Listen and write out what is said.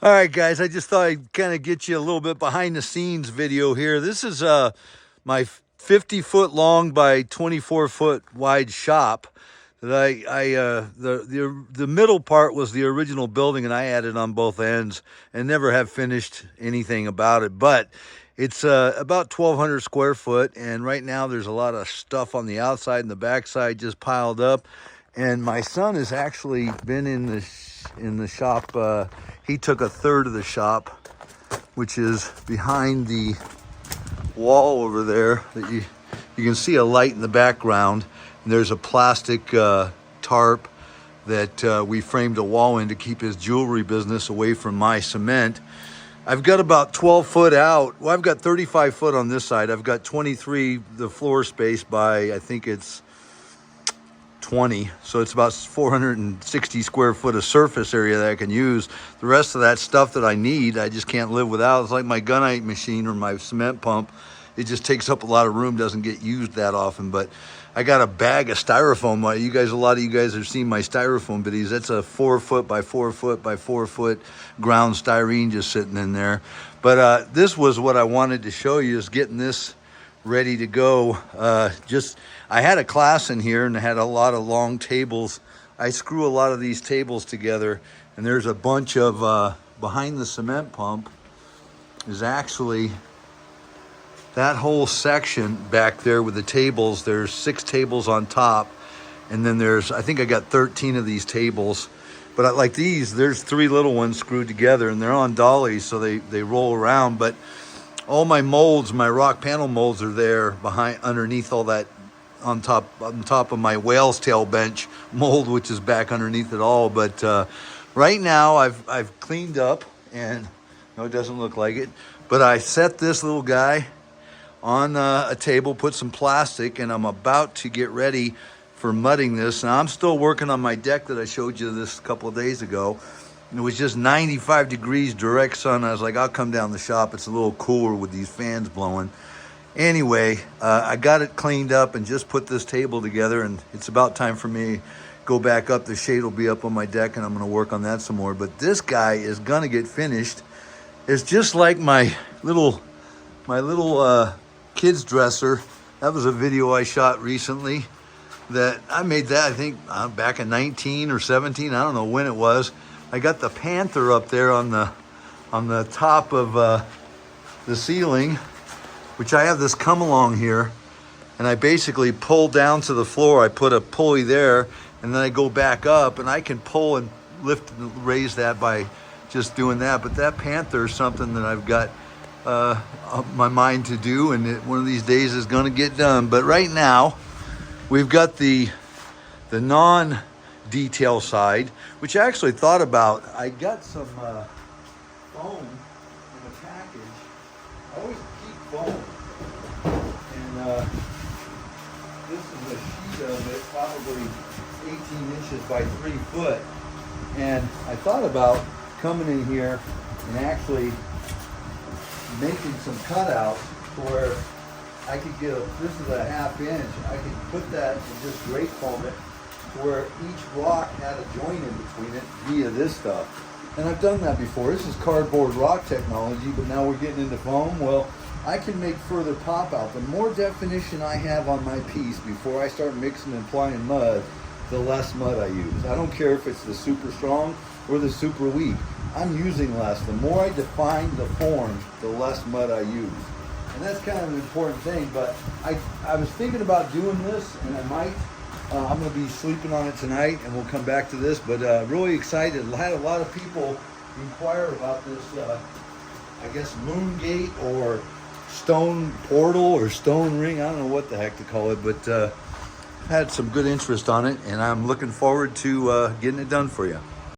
All right, guys, I just thought I'd kind of get you a little bit behind the scenes video here. This is my 50-foot long by 24-foot wide shop that the middle part was the original building, and I added on both ends and never have finished anything about it. But it's about 1,200 square foot, and right now there's a lot of stuff on the outside and the backside just piled up. And my son has actually been in the shop. He took a third of the shop, which is behind the wall over there. That you can see a light in the background. And there's a plastic tarp that we framed a wall in to keep his jewelry business away from my cement. I've got about 12 foot out. Well, I've got 35 foot on this side. I've got 23 the floor space by, I think it's 20, so it's about 460 square foot of surface area that I can use. The rest of that stuff that I need, I just can't live without. It's like my gunite machine or my cement pump. It just takes up a lot of room, doesn't get used that often. But I got a bag of styrofoam. A lot of you guys have seen my styrofoam videos. That's a 4 foot by 4 foot by 4 foot ground styrene just sitting in there. But this was what I wanted to show you, is getting this ready to go. I had a class in here and I had a lot of long tables. I screw a lot of these tables together, and there's a bunch of behind the cement pump is actually that whole section back there with the tables. There's 6 tables on top, and then I think I got 13 of these tables. But like these, there's 3 little ones screwed together, and they're on dollies, so they roll around. But all my molds, my rock panel molds, are there underneath all that, on top of my whale's tail bench mold, which is back underneath it all. But right now I've cleaned up, and no, it doesn't look like it, but I set this little guy on a table, put some plastic, and I'm about to get ready for mudding this. Now I'm still working on my deck that I showed you this a couple of days ago. It was just 95 degrees direct sun. I was like, I'll come down the shop. It's a little cooler with these fans blowing. Anyway, I got it cleaned up and just put this table together, and it's about time for me to go back up. The shade will be up on my deck, and I'm going to work on that some more. But this guy is going to get finished. It's just like my little kids dresser. That was a video I shot recently. That I made that, I think, back in 19 or 17. I don't know when it was. I got the panther up there on the top of the ceiling, which I have this come along here, and I basically pull down to the floor. I put a pulley there, and then I go back up, and I can pull and lift and raise that by just doing that. But that panther is something that I've got on my mind to do, and one of these days is going to get done. But right now, we've got the non-detail side, which I actually thought about. I got some foam in a package. I always keep foam. And this is a sheet of it, probably 18 inches by 3 foot. And I thought about coming in here and actually making some cutouts to where I could get this is a 1/2 inch. I could put that and just grate foam it to where each rock had a joint in between it via this stuff. And I've done that before. This is cardboard rock technology, but now we're getting into foam. Well, I can make further pop out. The more definition I have on my piece before I start mixing and applying mud, the less mud I use. I don't care if it's the super strong or the super weak. I'm using less. The more I define the form, the less mud I use. And that's kind of an important thing. But I was thinking about doing this, and I might. I'm going to be sleeping on it tonight, and we'll come back to this. But really excited. I had a lot of people inquire about this, I guess, moon gate or stone portal or stone ring. I don't know what the heck to call it, but had some good interest on it, and I'm looking forward to getting it done for you.